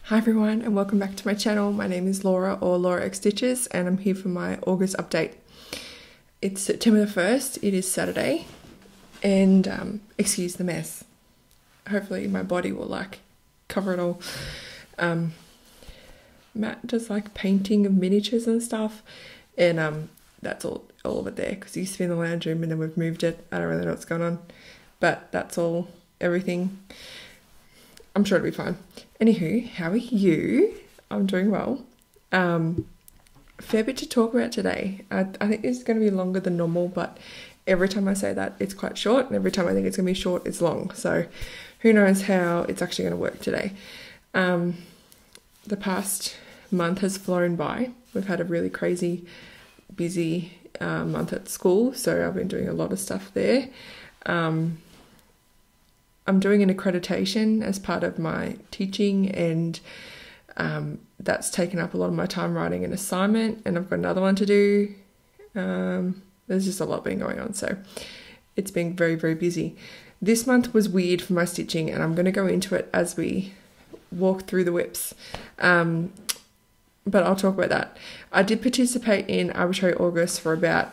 Hi everyone and welcome back to my channel. My name is Laura or lauraxstitches and I'm here for my August update. It's September the 1st, it is Saturday and excuse the mess. Hopefully my body will cover it all. Matt does painting of miniatures and stuff and that's all of it there because it used to be in the lounge room and then we've moved it. I don't really know what's going on, but that's all, everything. I'm sure it'll be fine. Anywho, how are you? I'm doing well. Fair bit to talk about today. I think this is going to be longer than normal, but every time I say that, it's quite short, and every time I think it's going to be short, it's long. So who knows how it's actually going to work today. The past month has flown by. We've had a really crazy, busy month at school, so I've been doing a lot of stuff there. I'm doing an accreditation as part of my teaching and that's taken up a lot of my time writing an assignment, and I've got another one to do. There's just a lot been going on, so it's been very, very busy. This month was weird for my stitching and I'm going to go into it as we walk through the WIPs. But I'll talk about that. I did participate in Arbitrary August for about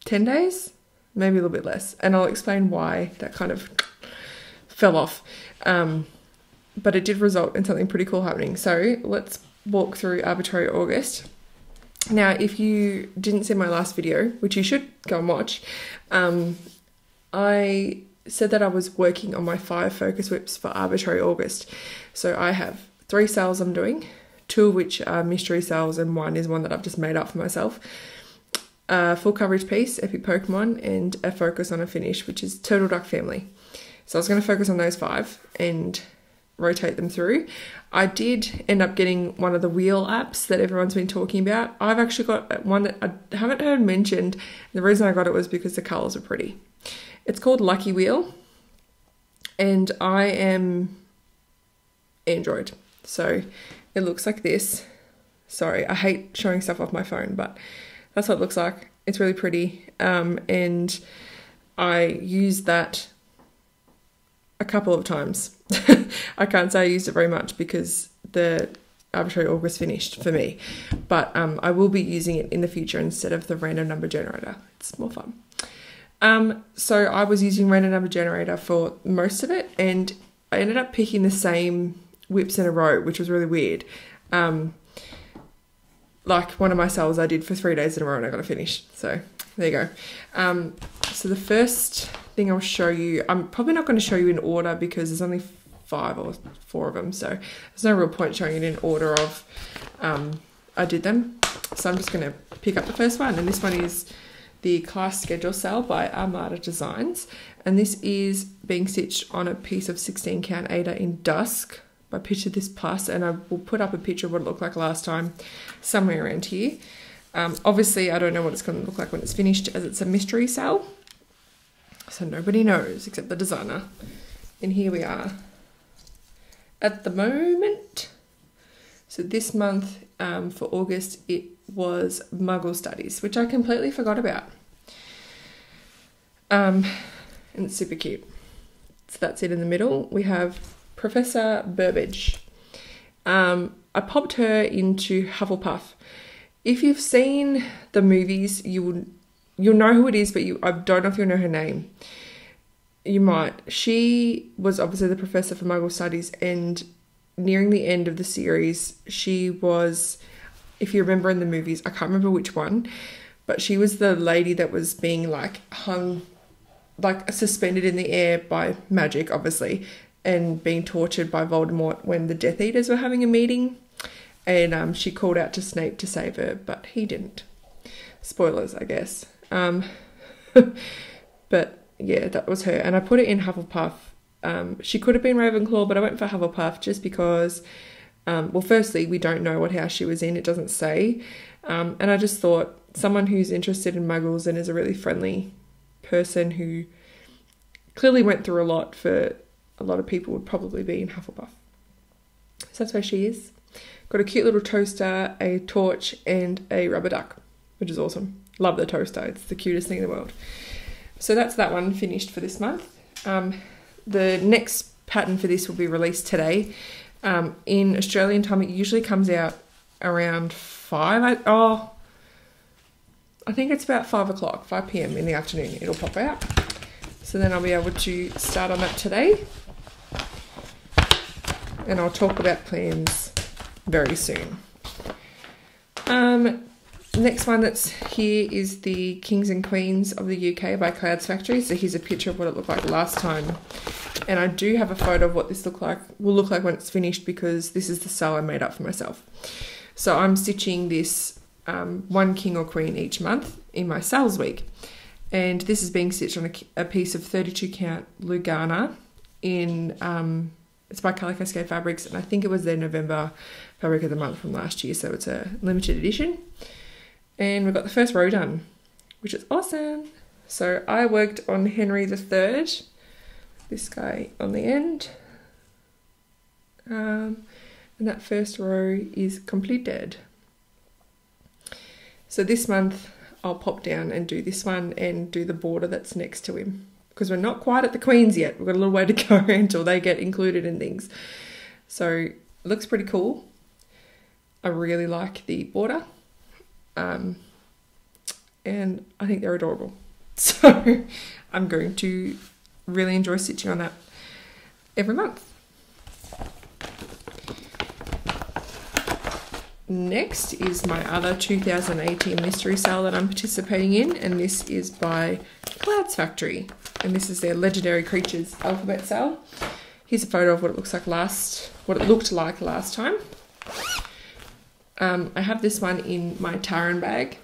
10 days. Maybe a little bit less, and I'll explain why that kind of fell off. But it did result in something pretty cool happening. So let's walk through Arbitrary August. Now, if you didn't see my last video, which you should go and watch, I said that I was working on my 5 focus whips for Arbitrary August. So I have 3 sales I'm doing, 2 of which are mystery sales, and 1 is one that I've just made up for myself. Full coverage piece, Epic Pokemon, and a focus on a finish, which is Turtle Duck Family. So I was going to focus on those 5 and rotate them through. I did end up getting one of the wheel apps that everyone's been talking about. I've actually got one that I haven't heard mentioned. The reason I got it was because the colours are pretty. It's called Lucky Wheel, and I am Android. So it looks like this. Sorry, I hate showing stuff off my phone, but that's what it looks like. It's really pretty. And I used that a couple of times. I can't say I used it very much because the Arbitrary August finished for me. But I will be using it in the future instead of the random number generator. It's more fun. So I was using random number generator for most of it, and I ended up picking the same whips in a row, which was really weird. Like one of my sales I did for 3 days in a row and I got it finished. So there you go. So the first thing I'll show you, I'm probably not going to show you in order because there's only 5 or 4 of them. So there's no real point showing it in order of I did them. So I'm just going to pick up the first one. And this one is the class schedule sale by Armada Designs. And this is being stitched on a piece of 16 count Ada in Dusk by Picture This Plus, and I will put up a picture of what it looked like last time somewhere around here. Obviously I don't know what it's going to look like when it's finished, as it's a mystery sale, so nobody knows except the designer. And here we are at the moment. So this month for August it was Muggle Studies, which I completely forgot about, and it's super cute. So that's it. In the middle we have Professor Burbage. I popped her into Hufflepuff. If you've seen the movies, you'll know who it is, but I don't know if you'll know her name. You might. She was obviously the professor for Muggle Studies, and nearing the end of the series, she was, if you remember in the movies, I can't remember which one, but she was the lady that was being hung, suspended in the air by magic, obviously, and being tortured by Voldemort when the Death Eaters were having a meeting, and she called out to Snape to save her, but he didn't. Spoilers, I guess. But yeah, that was her, and I put it in Hufflepuff. She could have been Ravenclaw, but I went for Hufflepuff just because, well, firstly, we don't know what house she was in, it doesn't say, and I just thought someone who's interested in Muggles and is a really friendly person who clearly went through a lot for a lot of people would probably be in Hufflepuff. So that's where she is. Got a cute little toaster, a torch, and a rubber duck, which is awesome. Love the toaster. It's the cutest thing in the world. So that's that one finished for this month. The next pattern for this will be released today. In Australian time, it usually comes out around 5. I think it's about 5 o'clock, 5 p.m. in the afternoon. It'll pop out. So then I'll be able to start on that today. And I'll talk about plans very soon. Next one that's here is the Kings and Queens of the UK by Clouds Factory. So here's a picture of what it looked like last time. And I do have a photo of what this will look like when it's finished, because this is the style I made up for myself. So I'm stitching this one king or queen each month in my sales week. And this is being stitched on a piece of 32 count Lugana in, it's by Calico Cascade Fabrics, and I think it was their November fabric of the month from last year, so it's a limited edition. And we've got the first row done, which is awesome. So I worked on Henry III, this guy on the end. And that first row is completed. So this month I'll pop down and do this one and do the border that's next to him, because we're not quite at the Queens yet. We've got a little way to go until they get included in things. So it looks pretty cool. I really like the border. And I think they're adorable. So I'm going to really enjoy stitching on that every month. Next is my other 2018 mystery sale that I'm participating in, and this is by Clouds Factory, and this is their Legendary Creatures alphabet sale. Here's a photo of what it looks like what it looked like last time. I have this one in my Taran bag,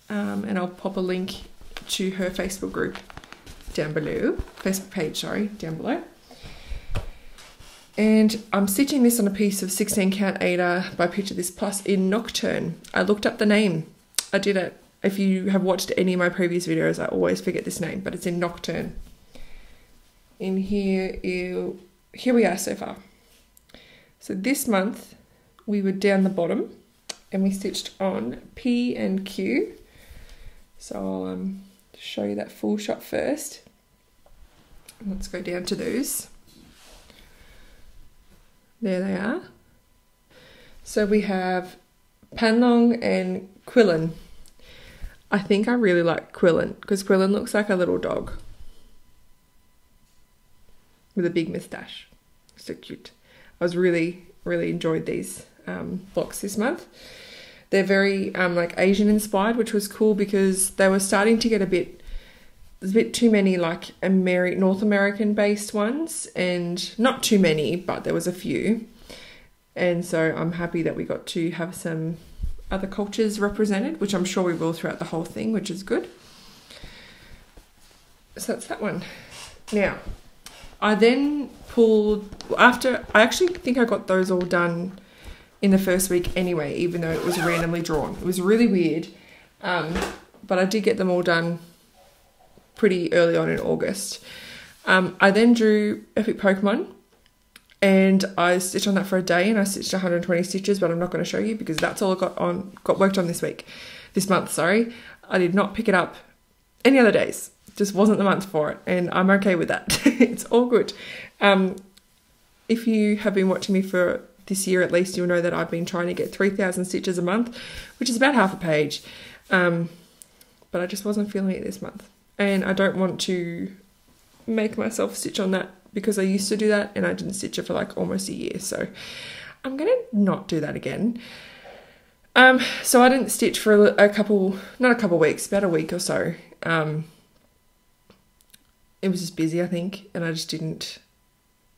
and I'll pop a link to her Facebook group down below, Facebook page, sorry, down below. And I'm stitching this on a piece of 16 count Aida by Picture This Plus in Nocturne. I looked up the name. I did it. If you have watched any of my previous videos, I always forget this name, but it's in Nocturne. And here we are so far. So this month we were down the bottom and we stitched on P and Q. So I'll show you that full shot first. Let's go down to those. There they are. So we have Panlong and Quillen. I think I really like Quillen because Quillen looks like a little dog with a big moustache. So cute. I was really enjoyed these blocks this month. They're very like Asian inspired, which was cool because they were starting to get there's a bit too many like North American based ones, and not too many, but there was a few. And so I'm happy that we got to have some other cultures represented, which I'm sure we will throughout the whole thing, which is good. So that's that one. Now, I then pulled, I actually think I got those all done in the first week anyway, even though it was randomly drawn. It was really weird, but I did get them all done pretty early on in August. I then drew Epic Pokemon, and I stitched on that for a day, and I stitched 120 stitches, but I'm not going to show you because that's all I got worked on this month, sorry. I did not pick it up any other days. Just wasn't the month for it, and I'm okay with that. It's all good. If you have been watching me for this year at least, you'll know that I've been trying to get 3,000 stitches a month, which is about half a page. But I just wasn't feeling it this month. And I don't want to make myself stitch on that because I used to do that and I didn't stitch it for like almost a year. So I'm going to not do that again. So I didn't stitch for not a couple weeks, about a week or so. It was just busy, I think, and I just didn't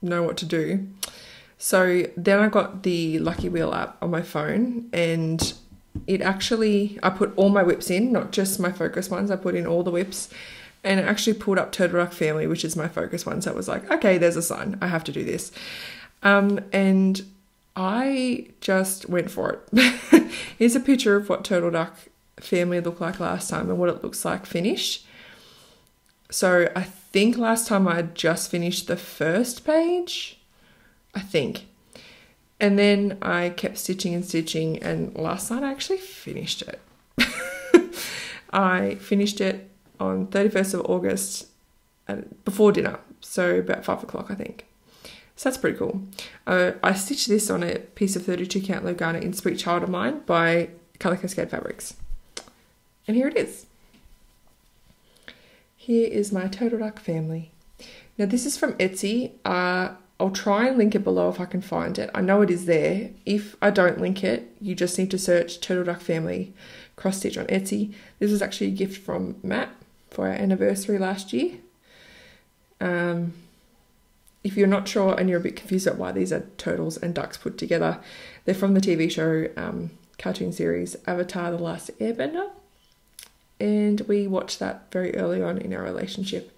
know what to do. So then I got the Lucky Wheel app on my phone, and I put all my WIPs in, not just my focus ones. I put in all the WIPs, and it actually pulled up Turtle Duck Family, which is my focus one. So it was like, okay, there's a sign. I have to do this. And I just went for it. Here's a picture of what Turtle Duck Family looked like last time and what it looks like finished. So I think last time I had just finished the first page, I think. And then I kept stitching and stitching, and last night I actually finished it. I finished it on 31st of August before dinner, so about 5 o'clock I think. So that's pretty cool. I stitched this on a piece of 32 count Lugana in Sweet Child of Mine by Colour Cascade Fabrics. And here it is. Here is my turtle duck family. Now this is from Etsy. I'll try and link it below if I can find it. I know it is there. If I don't link it, you just need to search Turtle Duck Family cross stitch on Etsy. This was actually a gift from Matt for our anniversary last year. If you're not sure and you're a bit confused about why these are turtles and ducks put together, they're from the TV show cartoon series Avatar: The Last Airbender. And we watched that very early on in our relationship.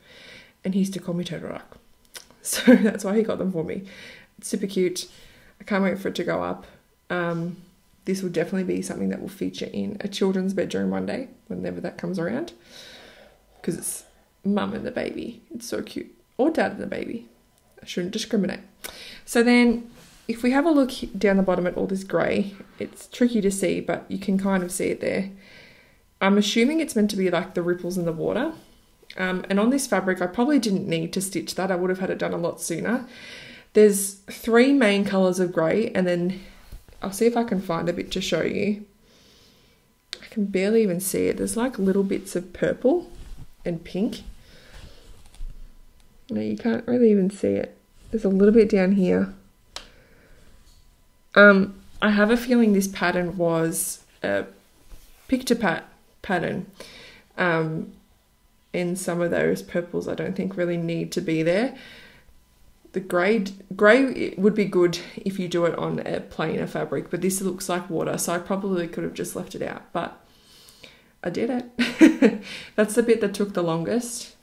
And he used to call me Turtle Duck. So that's why he got them for me. It's super cute. I can't wait for it to go up. This will definitely be something that will feature in a children's bedroom one day, whenever that comes around. Because it's mum and the baby. It's so cute. Or dad and the baby. I shouldn't discriminate. So then, if we have a look down the bottom at all this grey, it's tricky to see, but you can kind of see it there. I'm assuming it's meant to be like the ripples in the water. And on this fabric, I probably didn't need to stitch that. I would have had it done a lot sooner. There's 3 main colours of grey, and then I'll see if I can find a bit to show you. I can barely even see it. There's like little bits of purple and pink. No, you can't really even see it. There's a little bit down here. I have a feeling this pattern was a pick-to-pat pattern. And some of those purples I don't think really need to be there. The grey would be good if you do it on a plainer fabric, but this looks like water, so I probably could have just left it out, but I did it. That's the bit that took the longest.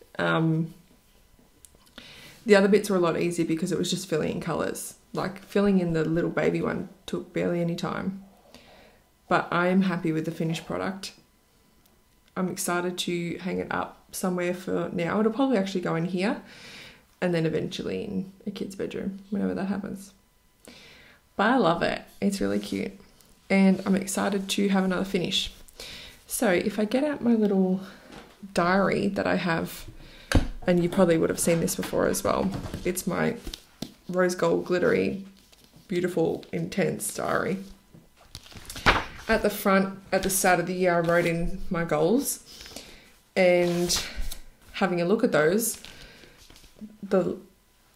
The other bits were a lot easier because it was just filling in colours. Like filling in the little baby one took barely any time. But I am happy with the finished product. I'm excited to hang it up somewhere for now. It'll probably actually go in here and then eventually in a kid's bedroom, whenever that happens. But I love it. It's really cute. And I'm excited to have another finish. So if I get out my little diary that I have, and you probably would have seen this before as well. It's my rose gold glittery, beautiful, intense diary. At the front, at the start of the year, I wrote in my goals, and having a look at those,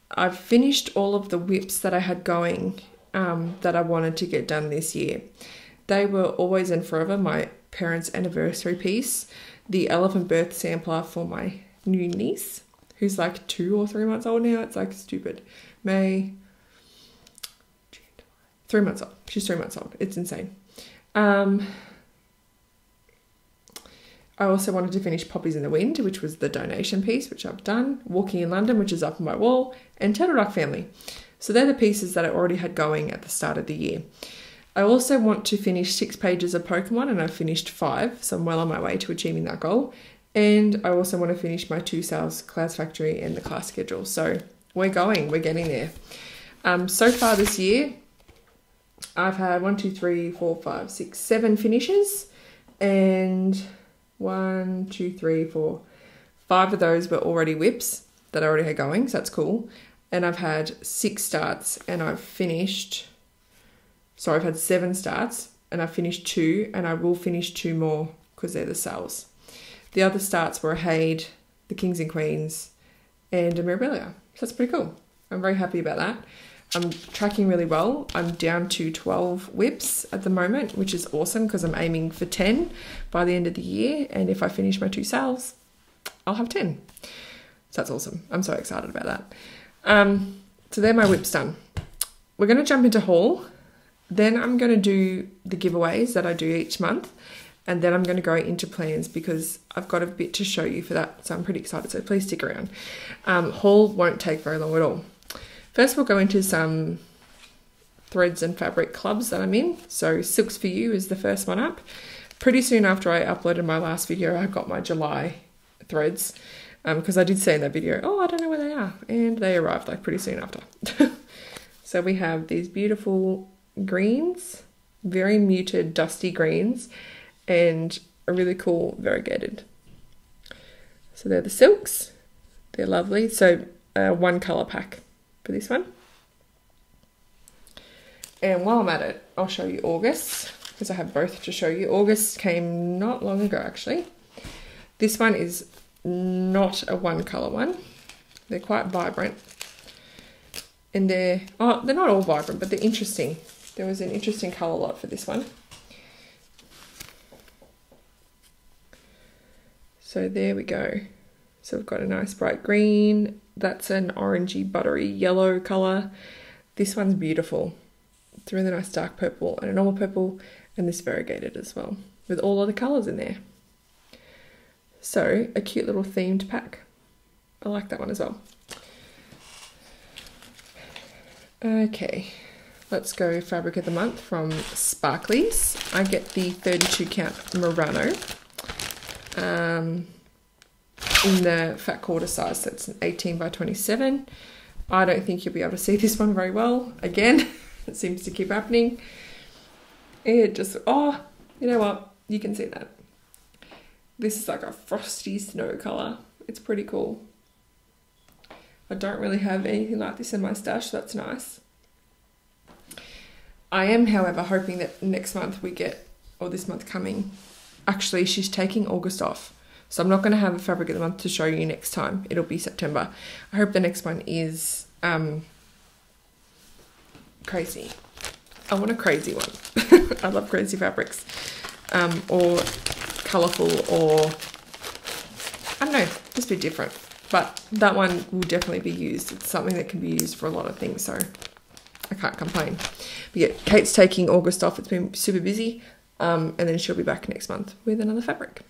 I've finished all of the WIPs that I had going that I wanted to get done this year. They were Always and Forever, my parents' anniversary piece, the elephant birth sampler for my new niece, who's like 2 or 3 months old now. It's like stupid. 3 months old. She's 3 months old. It's insane. I also wanted to finish Poppies in the Wind, which was the donation piece, which I've done. Walking in London, which is up on my wall, and Turtle Duck Family. So they're the pieces that I already had going at the start of the year. I also want to finish 6 pages of Pokemon, and I've finished 5, so I'm well on my way to achieving that goal. And I also want to finish my 2 sales, Clouds Factory and the class schedule. So we're getting there. So far this year, I've had 7 finishes, and 5 of those were already WIPs that I already had going, so that's cool. And I've had 6 starts, and I've had 7 starts, and I've finished 2, and I will finish 2 more because they're the sales. The other starts were a Haid, the Kings and Queens, and a Mirabilia. So that's pretty cool. I'm very happy about that. I'm tracking really well. I'm down to 12 WIPs at the moment, which is awesome because I'm aiming for 10 by the end of the year. And if I finish my 2 sales, I'll have 10. So that's awesome. I'm so excited about that. So they're my WIPs done. We're going to jump into haul. Then I'm going to do the giveaways that I do each month. And then I'm going to go into plans because I've got a bit to show you for that. So I'm pretty excited. So please stick around. Haul won't take very long at all. First, we'll go into some threads and fabric clubs that I'm in. So Silks For You is the first one up. Pretty soon after I uploaded my last video, I got my July threads because I did say in that video, oh, I don't know where they are. And they arrived like pretty soon after. So we have these beautiful greens, very muted, dusty greens, and a really cool variegated. So they're the silks. They're lovely. So 1 color pack for this one. And while I'm at it, I'll show you August, because I have both to show you. August came not long ago, actually. This one is not a one colour one. They're quite vibrant. And they're not all vibrant, but they're interesting. There was an interesting colour lot for this one. So there we go. So we've got a nice bright green. That's an orangey buttery yellow colour. This one's beautiful. It's a really nice dark purple and a normal purple, and this variegated as well, with all other colours in there. So a cute little themed pack. I like that one as well. Okay, let's go fabric of the month from Sparklies. I get the 32 count Murano in the fat quarter size, so it's an 18 by 27. I don't think you'll be able to see this one very well. Again, it seems to keep happening. It just, oh, you know what? You can see that. This is like a frosty snow colour. It's pretty cool. I don't really have anything like this in my stash, so that's nice. I am, however, hoping that next month we get, or this month coming, actually she's taking August off. So I'm not going to have a fabric of the month to show you next time. It'll be September. I hope the next one is crazy. I want a crazy one. I love crazy fabrics. Or colourful, or I don't know, just a bit different. But that one will definitely be used. It's something that can be used for a lot of things, so I can't complain. But yeah, Kate's taking August off. It's been super busy. And then she'll be back next month with another fabric.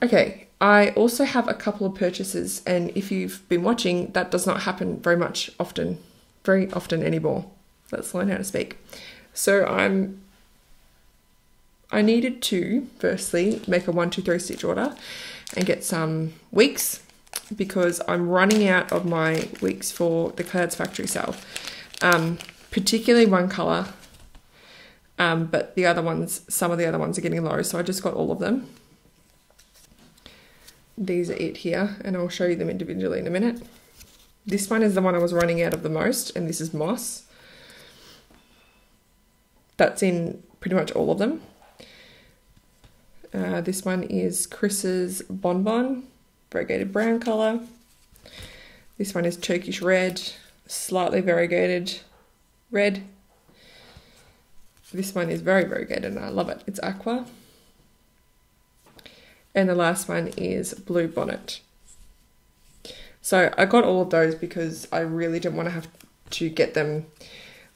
Okay, I also have a couple of purchases, and if you've been watching, that does not happen very often anymore. Let's learn how to speak. So I needed to firstly make a 1, 2, 3 stitch order and get some weeks, because I'm running out of my weeks for the Clouds factory sale. Particularly one colour, but the other ones, some of the other ones are getting low, so I just got all of them. These are it here, and I'll show you them individually in a minute. This one is the one I was running out of the most, and this is moss. That's in pretty much all of them. This one is Chris's Bonbon, variegated brown colour. This one is Turkish red, slightly variegated red. This one is very variegated and I love it. It's aqua. And the last one is Blue Bonnet. So I got all of those because I really didn't want to have to get them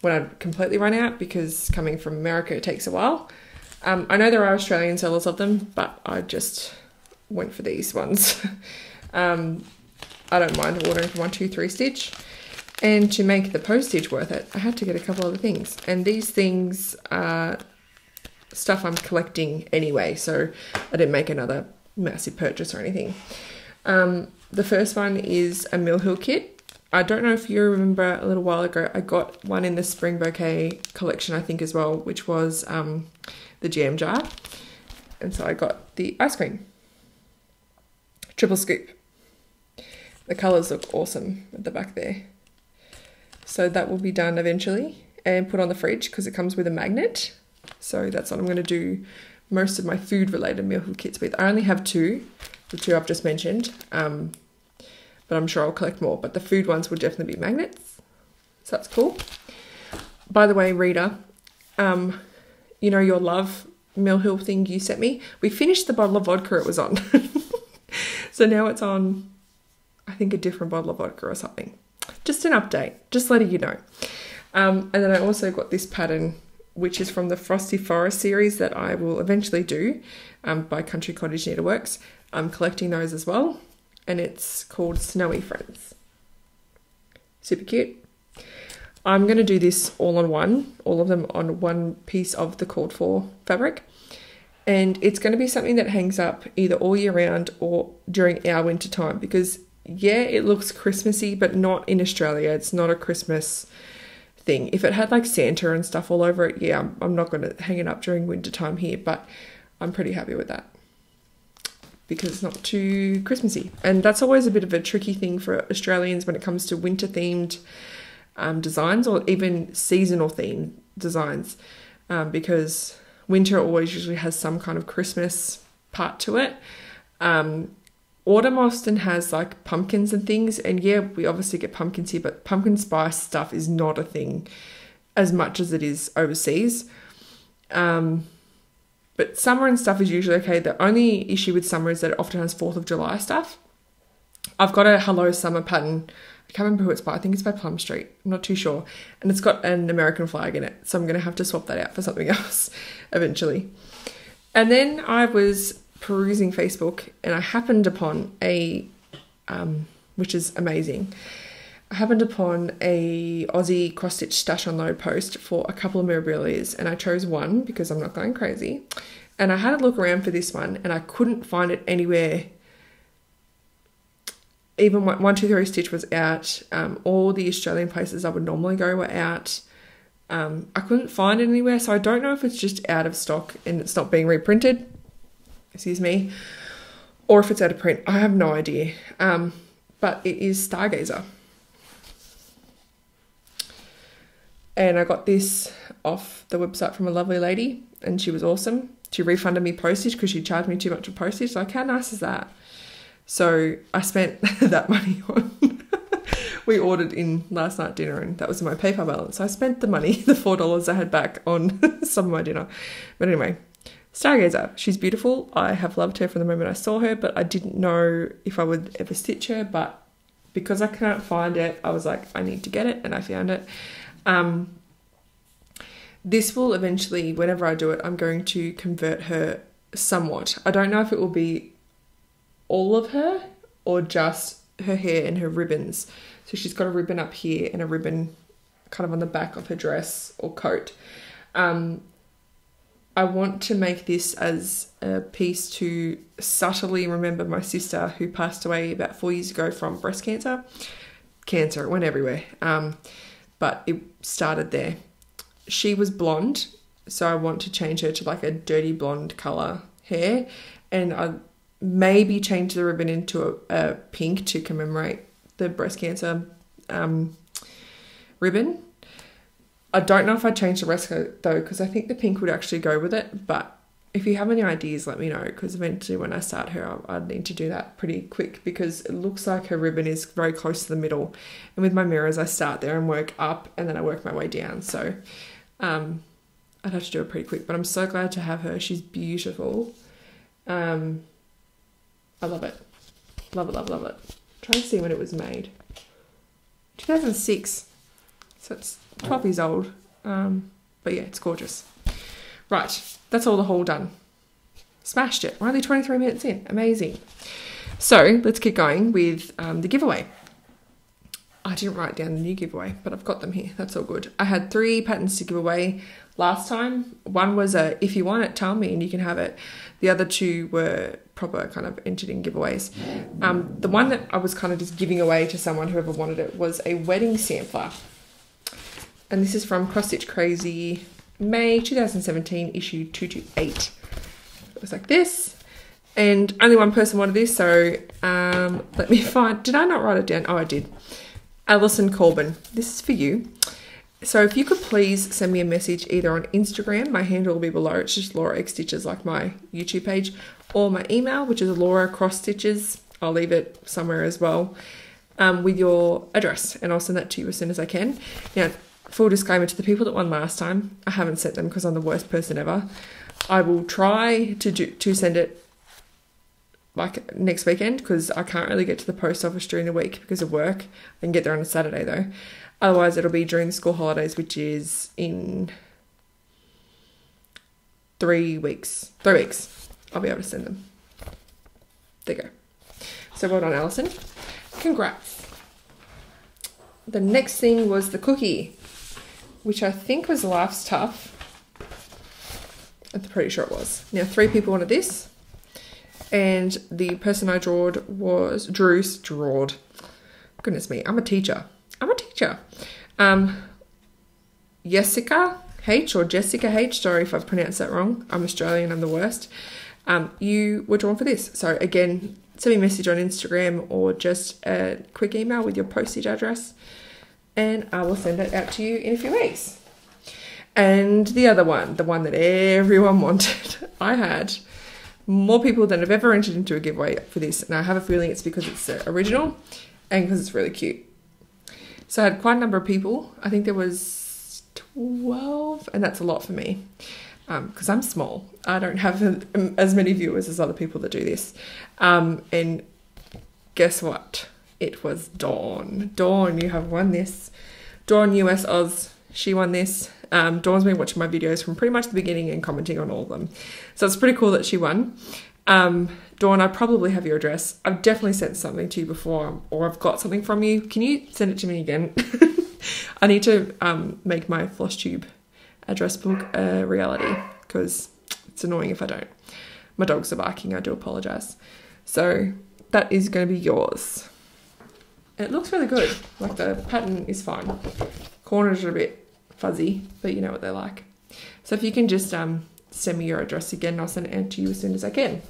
when I completely run out, because coming from America, it takes a while. I know there are Australian sellers of them, but I just went for these ones. I don't mind ordering for 1, 2, 3 stitch. And to make the postage worth it, I had to get a couple other things. And these things are stuff I'm collecting anyway, so I didn't make another massive purchase or anything. The first one is a Mill Hill kit. I don't know if you remember, a little while ago, I got one in the Spring Bouquet collection, I think, as well, which was the jam jar. And so I got the ice cream. Triple scoop. The colours look awesome at the back there. So that will be done eventually and put on the fridge because it comes with a magnet. So that's what I'm going to do most of my food related Mill Hill kits with. I only have 2, the 2 I've just mentioned, but I'm sure I'll collect more. But the food ones will definitely be magnets. So that's cool. By the way, Rita, you know your love Mill Hill thing you sent me? We finished the bottle of vodka it was on. So now it's on, I think, a different bottle of vodka or something. Just an update, just letting you know. And then I also got this pattern, which is from the Frosty Forest series that I will eventually do by Country Cottage Needleworks. I'm collecting those as well, and it's called Snowy Friends. Super cute. I'm going to do this all on one, all of them on one piece of the called for fabric. And it's going to be something that hangs up either all year round or during our winter time, because yeah, it looks Christmassy, but not in Australia. It's not a Christmas thing. If it had like Santa and stuff all over it, yeah, I'm not going to hang it up during winter time here, but I'm pretty happy with that because it's not too Christmassy. And that's always a bit of a tricky thing for Australians when it comes to winter themed designs, or even seasonal theme designs, because winter always usually has some kind of Christmas part to it. Autumn often has like pumpkins and things, and yeah, we obviously get pumpkins here, but pumpkin spice stuff is not a thing as much as it is overseas. But summer and stuff is usually okay. The only issue with summer is that it often has 4th of July stuff. I've got a Hello Summer pattern. I can't remember who it's by. I think it's by Plum Street. I'm not too sure. And it's got an American flag in it. So I'm going to have to swap that out for something else eventually. And then I was perusing Facebook and I happened upon a, which is amazing, I happened upon a Aussie cross stitch stash on load post for a couple of memorabilias, and I chose one because I'm not going crazy. And I had a look around for this one and I couldn't find it anywhere. Even 123 Stitch was out. All the Australian places I would normally go were out. I couldn't find it anywhere, so I don't know if it's just out of stock and it's not being reprinted. Excuse me. Or if it's out of print. I have no idea. But it is Stargazer. And I got this off the website from a lovely lady, and she was awesome. She refunded me postage because she charged me too much for postage. Like, how nice is that? So I spent that money on, we ordered in last night dinner, and that was my PayPal balance. So I spent the money, the $4 I had back, on some of my dinner. But anyway, Stargazer, she's beautiful. I have loved her from the moment I saw her, but I didn't know if I would ever stitch her. But because I can't find it, I was like, I need to get it, and I found it. This will eventually, whenever I do it, I'm going to convert her somewhat. I don't know if it will be all of her or just her hair and her ribbons. So she's got a ribbon up here and a ribbon kind of on the back of her dress or coat. I want to make this as a piece to subtly remember my sister who passed away about 4 years ago from breast cancer. Cancer, it went everywhere. But it started there. She was blonde, so I want to change her to like a dirty blonde colour hair, and I maybe change the ribbon into a pink to commemorate the breast cancer ribbon. I don't know if I'd change the rest though, because I think the pink would actually go with it, but if you have any ideas, let me know, because eventually when I start her, I'd need to do that pretty quick, because it looks like her ribbon is very close to the middle. And with my mirrors, I start there and work up, and then I work my way down. So I'd have to do it pretty quick, but I'm so glad to have her. She's beautiful. I love it. Love it, love it, love it. I'm trying to see when it was made. 2006. So it's 12 years old. But yeah, it's gorgeous. Right, that's all the haul done. Smashed it. We're only 23 minutes in. Amazing. So let's keep going with the giveaway. I didn't write down the new giveaway, but I've got them here. That's all good. I had 3 patterns to give away last time. One was a if you want it, tell me and you can have it. The other 2 were proper kind of entered in giveaways. The one that I was kind of just giving away to someone, whoever wanted it, was a wedding sampler. And this is from Cross Stitch Crazy, May 2017, issue 228. It was like this. And only one person wanted this, so let me find... Did I not write it down? Oh, I did. Alison Corbin, this is for you. So if you could please send me a message either on Instagram, my handle will be below, it's just lauraxstitches, like my YouTube page, or my email, which is lauracrossstitches. I'll leave it somewhere as well, with your address, and I'll send that to you as soon as I can. Now, full disclaimer to the people that won last time, I haven't sent them because I'm the worst person ever. I will try to send it like next weekend, because I can't really get to the post office during the week because of work. I can get there on a Saturday though. Otherwise it'll be during the school holidays, which is in 3 weeks. 3 weeks. I'll be able to send them. There you go. So well done, Alison. Congrats. The next thing was the cookie, which I think was Life's Tough. I'm pretty sure it was. Now 3 people wanted this. And the person I drawed was drawed. Goodness me, I'm a teacher. Jessica H or Jessica H. Sorry if I've pronounced that wrong. I'm Australian, I'm the worst. You were drawn for this. So again, send me a message on Instagram or just a quick email with your postage address. and I will send it out to you in a few weeks. And the other one, the one that everyone wanted, I had more people than have ever entered into a giveaway for this, and I have a feeling it's because it's the original and because it's really cute. So I had quite a number of people. I think there was 12, and that's a lot for me because I'm small. I don't have as many viewers as other people that do this. And guess what? It was Dawn. Dawn, you have won this. Dawn US Oz, she won this. Dawn's been watching my videos from pretty much the beginning and commenting on all of them. So it's pretty cool that she won. Dawn, I probably have your address. I've definitely sent something to you before, or I've got something from you. Can you send it to me again? I need to make my floss tube address book a reality because it's annoying if I don't. My dogs are barking. I do apologise. So that is going to be yours. And it looks really good. Like the pattern is fine. Corners are a bit fuzzy, but you know what they're like. So if you can just send me your address again, I'll send it out to you as soon as I can.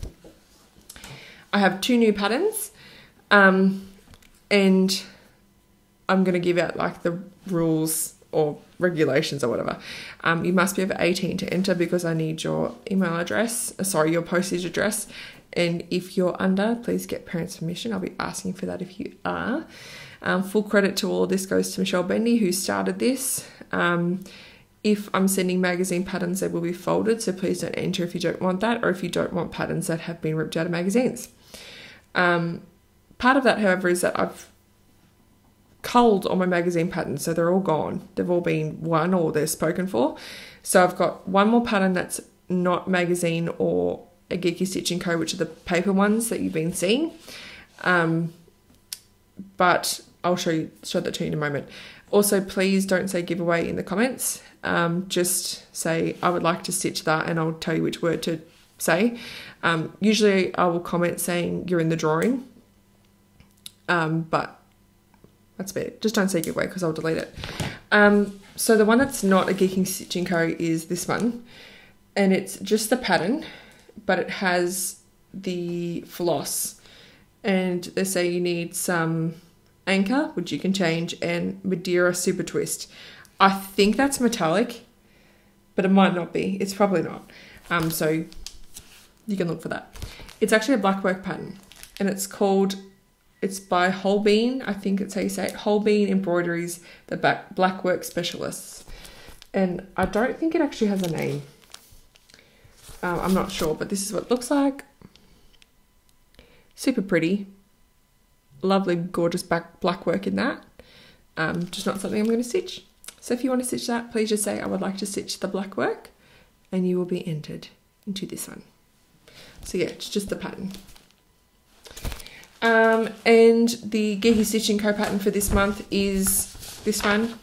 I have 2 new patterns, and I'm going to give out like the rules or regulations or whatever. You must be over 18 to enter because I need your email address, your postage address. And if you're under, please get parents' permission. I'll be asking for that if you are. Full credit to all of this goes to Michelle Bendy, who started this. If I'm sending magazine patterns, they will be folded, so please don't enter if you don't want that, or if you don't want patterns that have been ripped out of magazines. Part of that, however, is that I've culled all my magazine patterns, so they're all gone. They've all been won or they're spoken for. So I've got one more pattern that's not magazine or a Geeky Stitch & Co, which are the paper ones that you've been seeing. But I'll show that to you in a moment. Also, please don't say giveaway in the comments. Just say, I would like to stitch that, and I'll tell you which word to say. Usually I will comment saying you're in the drawing. But that's about it. Just don't say giveaway because I'll delete it. So the one that's not a Geeky Stitch & Co is this one. And it's just the pattern, but it has the floss. And they say you need some anchor, which you can change, and Madeira Super Twist. I think that's metallic, but it might not be. It's probably not. So you can look for that. It's actually a black work pattern, and it's by Holbein. I think it's how you say it. Holbein Embroideries, the black work specialists. And I don't think it actually has a name. I'm not sure, but this is what it looks like. Super pretty. Lovely, gorgeous black work in that. Just not something I'm going to stitch. So if you want to stitch that, please just say, I would like to stitch the black work, and you will be entered into this one. So yeah, it's just the pattern. And the Geeky Stitch & Co pattern for this month is this one.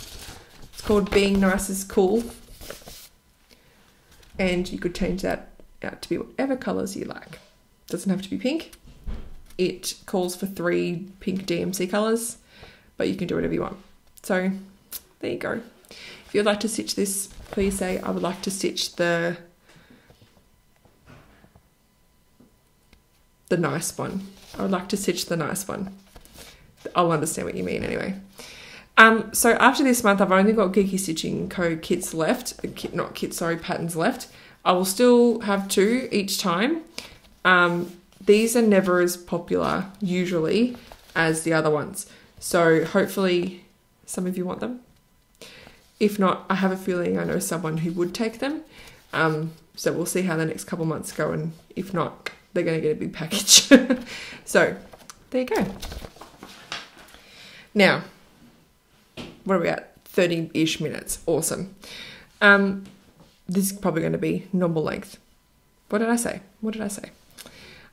It's called Being Nice is Cool. And you could change that out to be whatever colours you like. Doesn't have to be pink. It calls for 3 pink DMC colours, but you can do whatever you want. So there you go. If you'd like to stitch this, please say, I would like to stitch the nice one. I would like to stitch the nice one. I'll understand what you mean anyway. So after this month, I've only got Geeky Stitch & Co kits left. Patterns left. I will still have 2 each time. These are never as popular, usually, as the other ones. So hopefully some of you want them. If not, I have a feeling I know someone who would take them. So we'll see how the next couple months go, and if not, they're going to get a big package. So there you go. Now, what are we at? 30-ish minutes. Awesome. This is probably going to be normal length. What did I say?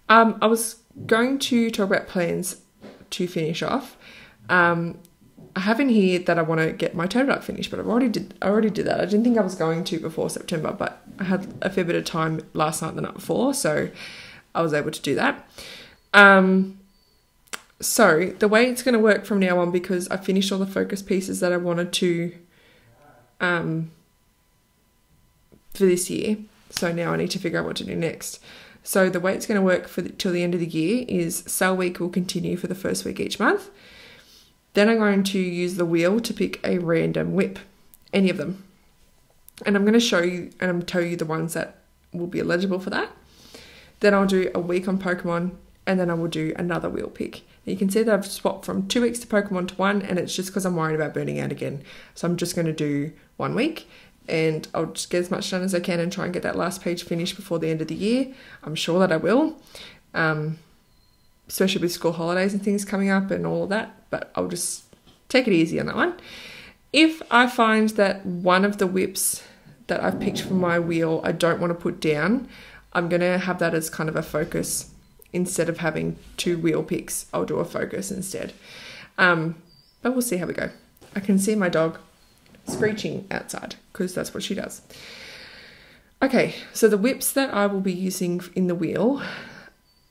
I was going to talk about plans to finish off. I have in here that I want to get my turtle duck finished, but I already did that. I didn't think I was going to before September, but I had a fair bit of time last night and the night before, so I was able to do that. So the way it's going to work from now on, because I finished all the focus pieces that I wanted to for this year, so now I need to figure out what to do next. So the way it's going to work till the end of the year is sale week will continue for the first week each month. Then I'm going to use the wheel to pick a random WIP, any of them. And I'm going to show you and tell you the ones that will be eligible for that. Then I'll do a week on Pokemon, and then I will do another wheel pick. You can see that I've swapped from 2 weeks to Pokemon to 1, and it's just because I'm worried about burning out again. So I'm just going to do 1 week, and I'll just get as much done as I can and try and get that last page finished before the end of the year. I'm sure that I will, especially with school holidays and things coming up and all of that, but I'll just take it easy on that one. If I find that one of the WIPs that I've picked from my wheel I don't want to put down, I'm going to have that as kind of a focus. Instead of having 2 wheel picks, I'll do a focus instead. But we'll see how we go. I can see my dog screeching outside because that's what she does. Okay, so the WIPs that I will be using in the wheel,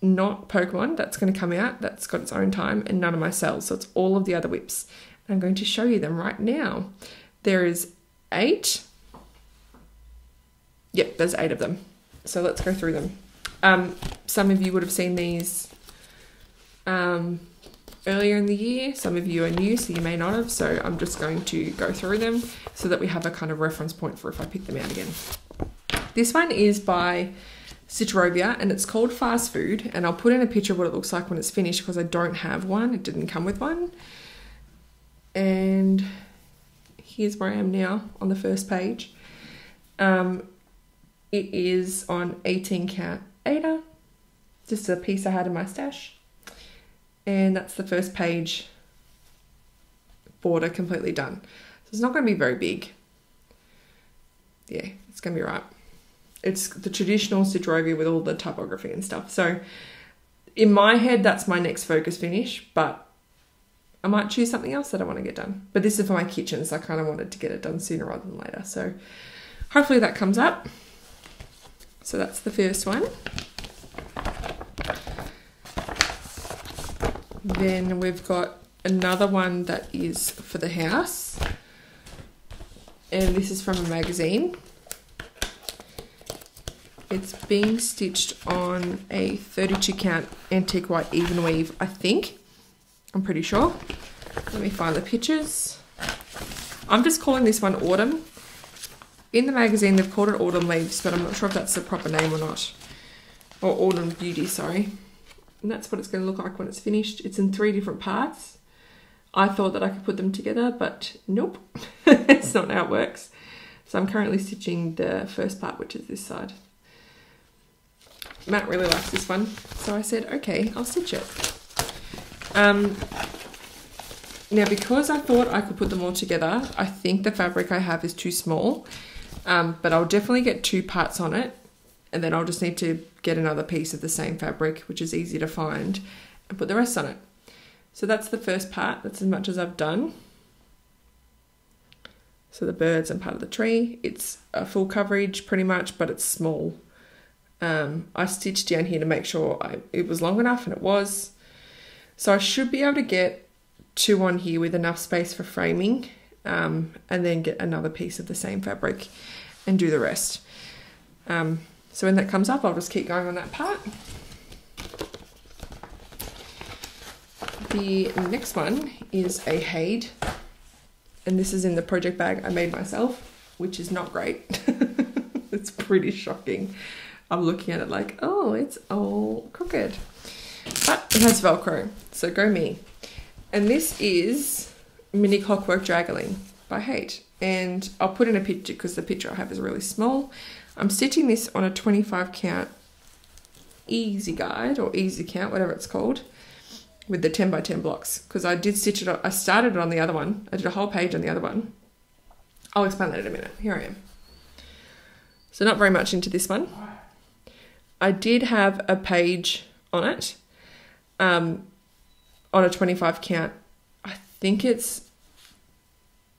not Pokemon, that's going to come out, that's got its own time, and none of my cells, so it's all of the other WIPs. I'm going to show you them right now. There is 8. Yep, there's 8 of them. So let's go through them. Some of you would have seen these earlier in the year. Some of you are new, so you may not have. So I'm just going to go through them so that we have a kind of reference point for if I pick them out again. This one is by Stitcherovia, and it's called Fast Food. And I'll put in a picture of what it looks like when it's finished because I don't have one. It didn't come with one. And here's where I am now on the first page. It is on 18 count Ada, just a piece I had in my stash, and that's the first page border completely done. So it's not going to be very big. Yeah, it's going to be right. It's the traditional Stitcherovia with all the typography and stuff. So in my head, that's my next focus finish, but I might choose something else that I want to get done. But this is for my kitchen, so I kind of wanted to get it done sooner rather than later. So hopefully that comes up. So that's the first one. Then we've got another one that is for the house. And this is from a magazine. It's being stitched on a 32 count antique white even weave, I think. I'm pretty sure. Let me find the pictures. I'm just calling this one Autumn. In the magazine, they've called it Autumn Leaves, but I'm not sure if that's the proper name or not. Or Autumn Beauty, sorry. And that's what it's going to look like when it's finished. It's in 3 different parts. I thought that I could put them together, but nope. It's not how it works. So I'm currently stitching the first part, which is this side. Matt really likes this one, so I said, okay, I'll stitch it. Now, because I thought I could put them all together, I think the fabric I have is too small. But I'll definitely get 2 parts on it, and then I'll just need to get another piece of the same fabric, which is easy to find, and put the rest on it. So that's the first part. That's as much as I've done. So the birds and part of the tree. It's a full coverage pretty much, but it's small. I stitched down here to make sure it was long enough, and it was. So I should be able to get 2 on here with enough space for framing. And then get another piece of the same fabric and do the rest. So when that comes up, I'll just keep going on that part. The next one is a Hade, and this is in the project bag I made myself, which is not great. It's pretty shocking. I'm looking at it like, oh, it's all crooked. But it has Velcro, so go me. And this is Mini Clockwork Draggling by Hade, and I'll put in a picture because the picture I have is really small. I'm stitching this on a 25 count easy guide or easy count, whatever it's called, with the 10 by 10 blocks, because I did stitch it. I started it on the other one. I did a whole page on the other one. I'll explain that in a minute. Here I am. So not very much into this one. I did have a page on it, on a 25 count. I think it's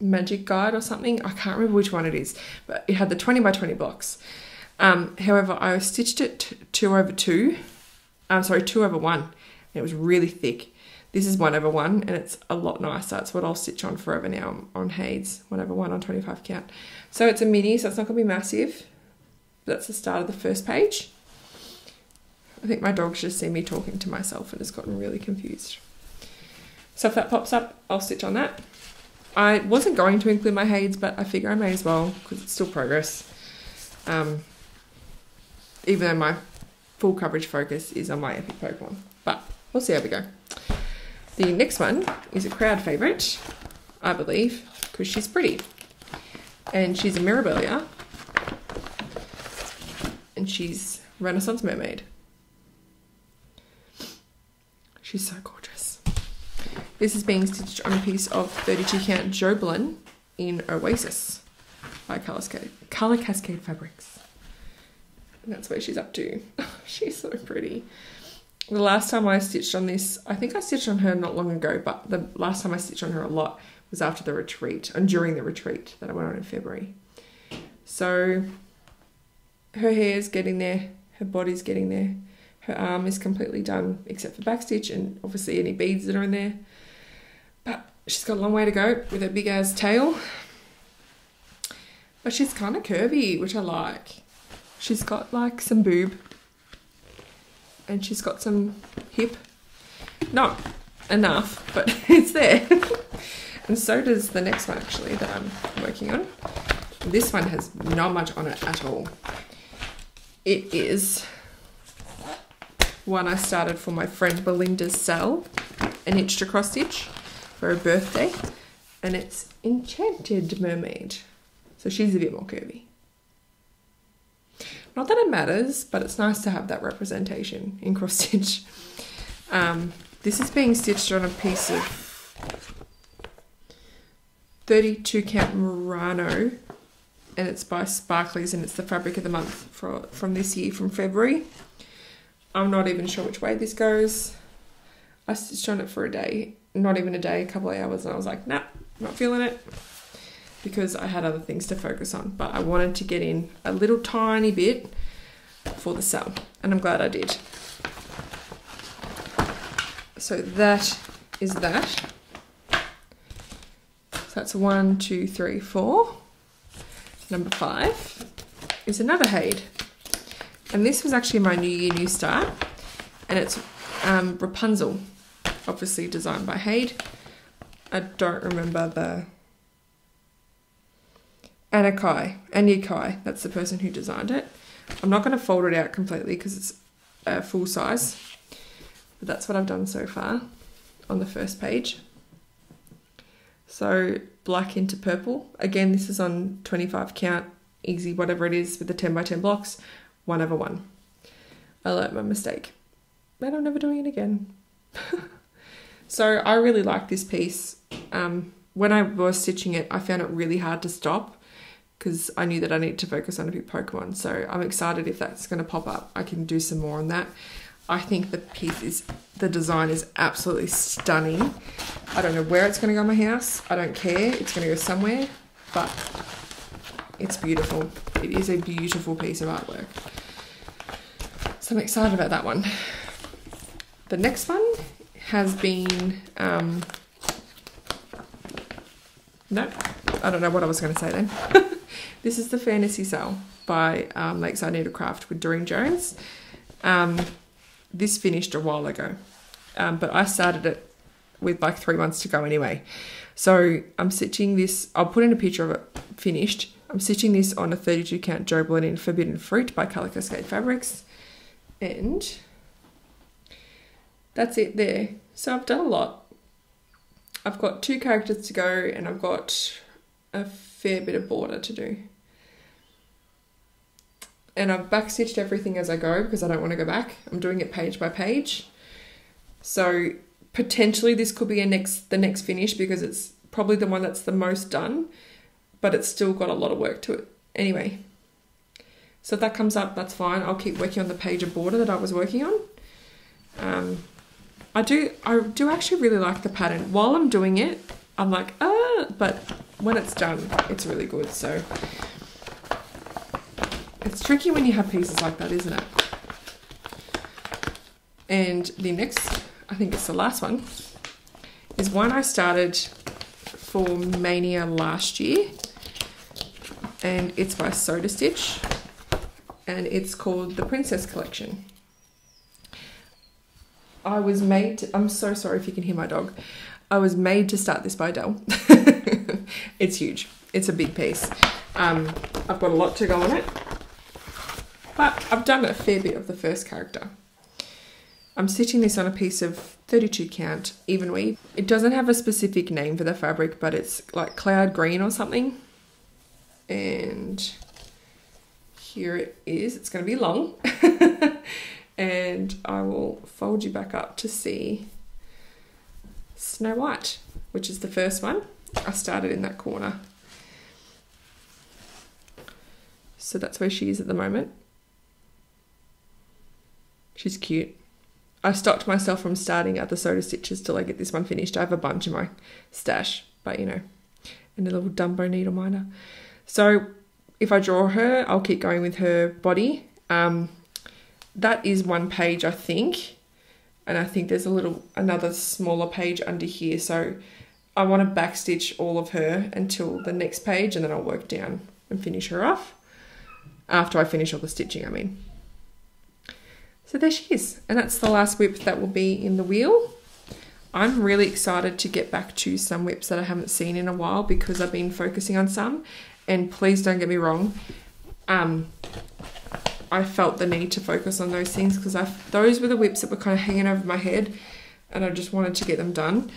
Magic Guide or something. I can't remember which one it is, but it had the 20 by 20 blocks. However, I stitched it 2 over 2. 2 over 1. And it was really thick. This is 1 over 1, and it's a lot nicer. It's what I'll stitch on forever now on Hade's 1 over 1 on 25 count. So it's a mini, so it's not going to be massive. But that's the start of the first page. I think my dog's just seen me talking to myself and has gotten really confused. So if that pops up, I'll stitch on that. I wasn't going to include my Hades, but I figure I may as well because it's still progress. Even though my full coverage focus is on my Epic Pokemon. But we'll see how we go. The next one is a crowd favourite, I believe, because she's pretty. And she's a Mirabilia. And she's Renaissance Mermaid. She's so gorgeous. This is being stitched on a piece of 32 count Joblin in Oasis by Colour Cascade Fabrics. And that's where she's up to. She's so pretty. The last time I stitched on this, I think I stitched on her not long ago, but the last time I stitched on her a lot was after the retreat and during the retreat that I went on in February. So her hair's getting there, her body's getting there, her arm is completely done except for backstitch and obviously any beads that are in there. But she's got a long way to go with her big ass tail. But she's kind of curvy, which I like. She's got like some boob. And she's got some hip. Not enough, but it's there. And so does the next one actually that I'm working on. This one has not much on it at all. It is one I started for my friend Belinda's sale, an inch to cross stitch for her birthday. And it's Enchanted Mermaid. So she's a bit more curvy. Not that it matters, but it's nice to have that representation in cross stitch. This is being stitched on a piece of 32 count Murano, and it's by Sparklies, and it's the fabric of the month from this year, from February. I'm not even sure which way this goes. I stitched on it for a day, not even a day, a couple of hours, and I was like, nah, not feeling it, because I had other things to focus on. But I wanted to get in a little tiny bit for the sale, and I'm glad I did. So that is that. So that's 1, 2, 3, 4. Number 5 is another Hade. And this was actually my New Year, New Start. And it's Rapunzel, obviously designed by Hade. I don't remember the... Anya Kai, that's the person who designed it. I'm not going to fold it out completely because it's full size. But that's what I've done so far on the first page. So black into purple. Again, this is on 25 count, easy, whatever it is, with the 10 by 10 blocks, 1/1. I learnt my mistake, but I'm never doing it again. So I really like this piece. When I was stitching it, I found it really hard to stop because I knew that I needed to focus on a big Pokemon. So I'm excited if that's going to pop up. I can do some more on that. I think the design is absolutely stunning. I don't know where it's going to go in my house. I don't care. It's going to go somewhere, but it's beautiful. It is a beautiful piece of artwork. So I'm excited about that one. The next one has been, no, I don't know what I was going to say then. This is the Fantasy Sale by Lakeside Needlecraft with Doreen Jones. This finished a while ago, but I started it with like 3 months to go anyway. So I'm stitching this, I'll put in a picture of it finished. I'm stitching this on a 32 count Joblin in Forbidden Fruit by Colour Cascade Fabrics. And that's it there. So I've done a lot. I've got 2 characters to go and I've got a fair bit of border to do. And I've backstitched everything as I go because I don't want to go back. I'm doing it page by page. So potentially this could be the next finish because it's probably the one that's the most done, but it's still got a lot of work to it. Anyway, so if that comes up, that's fine. I'll keep working on the page of border that I was working on. I do actually really like the pattern. While I'm doing it, I'm like, but when it's done, it's really good. So it's tricky when you have pieces like that, isn't it? And the next, I think it's the last one, is one I started for Mania last year. And it's by Soda Stitch. And it's called the Princess Collection. I'm so sorry if you can hear my dog. I was made to start this by Dell. It's huge. It's a big piece. I've got a lot to go on it, but I've done a fair bit of the first character. I'm stitching this on a piece of 32 count even weave. It doesn't have a specific name for the fabric, but it's like cloud green or something. And here it is. It's going to be long. And I will fold you back up to see Snow White, which is the first one. I started in that corner. So that's where she is at the moment. She's cute. I stopped myself from starting at the Soda Stitches till I get this one finished. I have a bunch in my stash, but you know, and a little Dumbo needle minder. So if I draw her, I'll keep going with her body. That is one page, I think. And I think there's another smaller page under here. So I want to backstitch all of her until the next page, and then I'll work down and finish her off. After I finish all the stitching, I mean. So there she is. And that's the last WIP that will be in the wheel. I'm really excited to get back to some WIPs that I haven't seen in a while because I've been focusing on some. And please don't get me wrong. I felt the need to focus on those things because those were the WIPs that were kind of hanging over my head and I just wanted to get them done.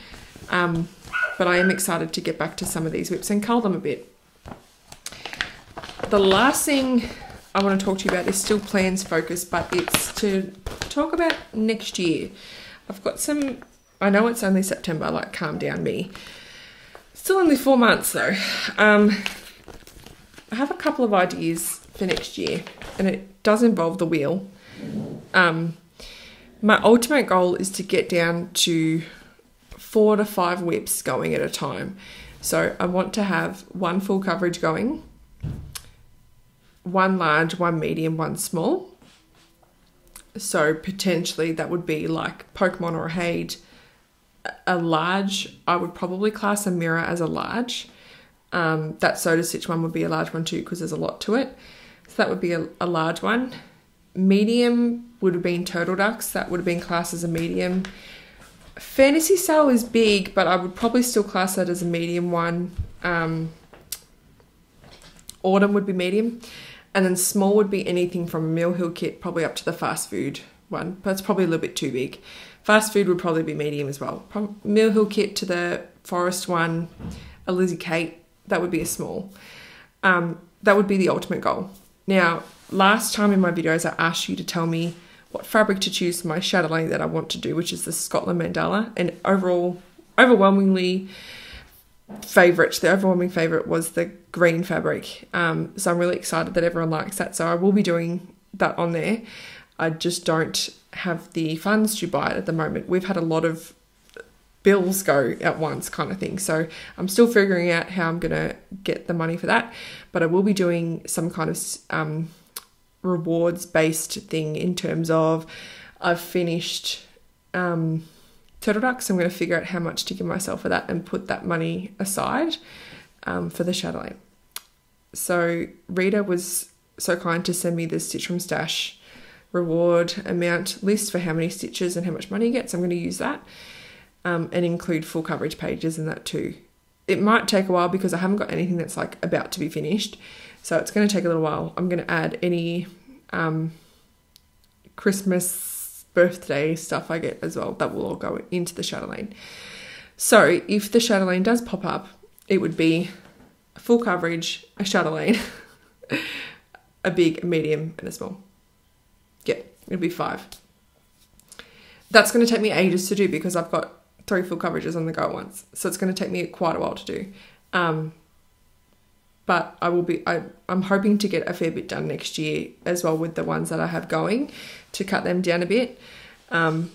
But I am excited to get back to some of these WIPs and cull them a bit. The last thing I want to talk to you about is still plans focus, but it's to talk about next year. I've got some, I know it's only September, like calm down me. Still only 4 months though. I have a couple of ideas for next year and it does involve the wheel. My ultimate goal is to get down to 4 to 5 WIPs going at a time. So I want to have 1 full coverage going, 1 large, 1 medium, 1 small. So potentially that would be like Pokemon or a Hade. A large, I would probably class a mirror as a large. That Soda Stitch one would be a large one too because there's a lot to it. So that would be a large one. Medium would have been Turtle Ducks. That would have been classed as a medium. Fantasy Sale is big, but I would probably still class that as a medium one. Autumn would be medium. And then small would be anything from a Mill Hill kit, probably up to the fast food one. But it's probably a little bit too big. Fast food would probably be medium as well. Mill Hill kit to the forest one, a Lizzie Kate, that would be a small. That would be the ultimate goal. Now, last time in my videos, I asked you to tell me what fabric to choose for my chatelaine that I want to do, which is the Scotland Mandala. And the overwhelming favourite was the green fabric. So I'm really excited that everyone likes that. So I will be doing that on there. I just don't have the funds to buy it at the moment. We've had a lot of bills go at once kind of thing. So I'm still figuring out how I'm going to get the money for that. But I will be doing some kind of rewards based thing in terms of I've finished Turtle Ducks. I'm going to figure out how much to give myself for that and put that money aside for the chatelaine. So Rita was so kind to send me the Stitch from Stash reward amount list for how many stitches and how much money you get. So I'm going to use that and include full coverage pages in that too. It might take a while because I haven't got anything that's like about to be finished. So it's going to take a little while. I'm going to add any Christmas birthday stuff I get as well. That will all go into the chatelaine. So if the chatelaine does pop up, it would be a full coverage, a chatelaine, a big, a medium, and a small. Yeah, it'll be 5. That's going to take me ages to do because I've got 3 full coverages on the go at once. So it's going to take me quite a while to do. But I'm hoping to get a fair bit done next year as well with the ones that I have going to cut them down a bit. I'd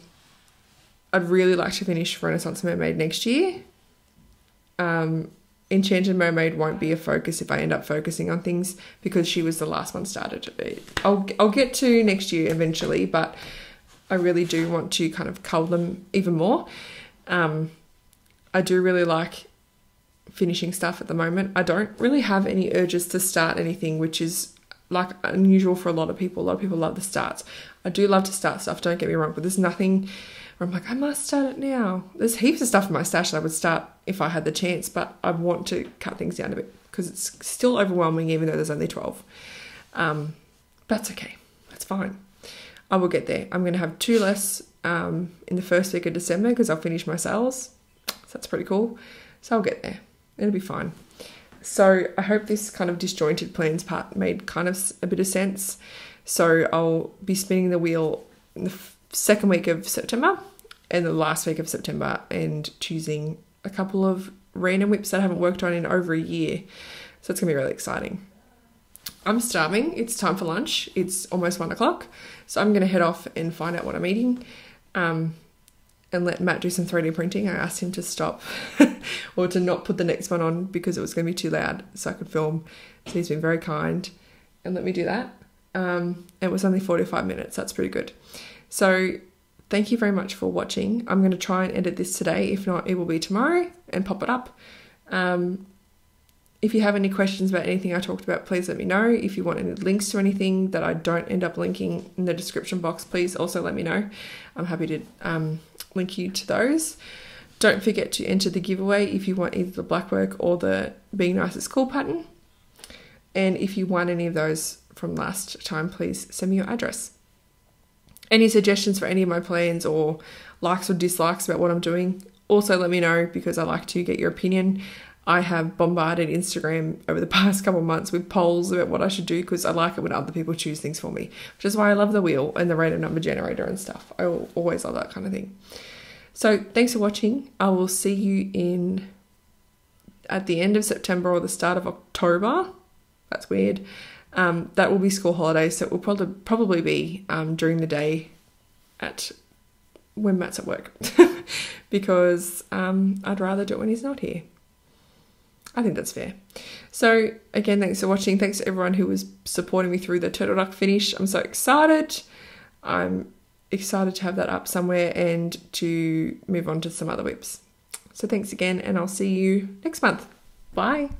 really like to finish Renaissance Mermaid next year. Enchanted Mermaid won't be a focus if I end up focusing on things because she was the last one started. I'll get to next year eventually, but I really do want to kind of cull them even more. I do really like finishing stuff at the moment. I don't really have any urges to start anything, which is like unusual for a lot of people. A lot of people love the starts. I do love to start stuff, don't get me wrong, but there's nothing where I'm like, I must start it now. There's heaps of stuff in my stash that I would start if I had the chance, but I want to cut things down a bit because it's still overwhelming even though there's only 12. That's okay. That's fine. I will get there. I'm going to have 2 less in the first week of December because I'll finish my sales. So that's pretty cool. So I'll get there. It'll be fine. So I hope this kind of disjointed plans part made kind of a bit of sense. So I'll be spinning the wheel in the second week of September and the last week of September and choosing a couple of random whips that I haven't worked on in over a year. So it's going to be really exciting. I'm starving. It's time for lunch. It's almost 1 o'clock. So I'm going to head off and find out what I'm eating and let Matt do some 3D printing. I asked him to stop or to not put the next one on because it was going to be too loud so I could film. So he's been very kind and let me do that. It was only 45 minutes. That's pretty good. So thank you very much for watching. I'm going to try and edit this today. If not, it will be tomorrow and pop it up. If you have any questions about anything I talked about, please let me know. If you want any links to anything that I don't end up linking in the description box, please also let me know. I'm happy to link you to those. Don't forget to enter the giveaway if you want either the black work or the Being Nice at School pattern. And if you want any of those from last time, please send me your address. Any suggestions for any of my plans or likes or dislikes about what I'm doing, also let me know because I like to get your opinion. I have bombarded Instagram over the past couple of months with polls about what I should do because I like it when other people choose things for me, which is why I love the wheel and the random number generator and stuff. I will always love that kind of thing. So thanks for watching. I will see you at the end of September or the start of October. That's weird. That will be school holidays, so it will probably be during the day when Matt's at work because I'd rather do it when he's not here. I think that's fair. So again, thanks for watching. Thanks to everyone who was supporting me through the turtle duck finish. I'm so excited. I'm excited to have that up somewhere and to move on to some other whips. So thanks again, and I'll see you next month. Bye.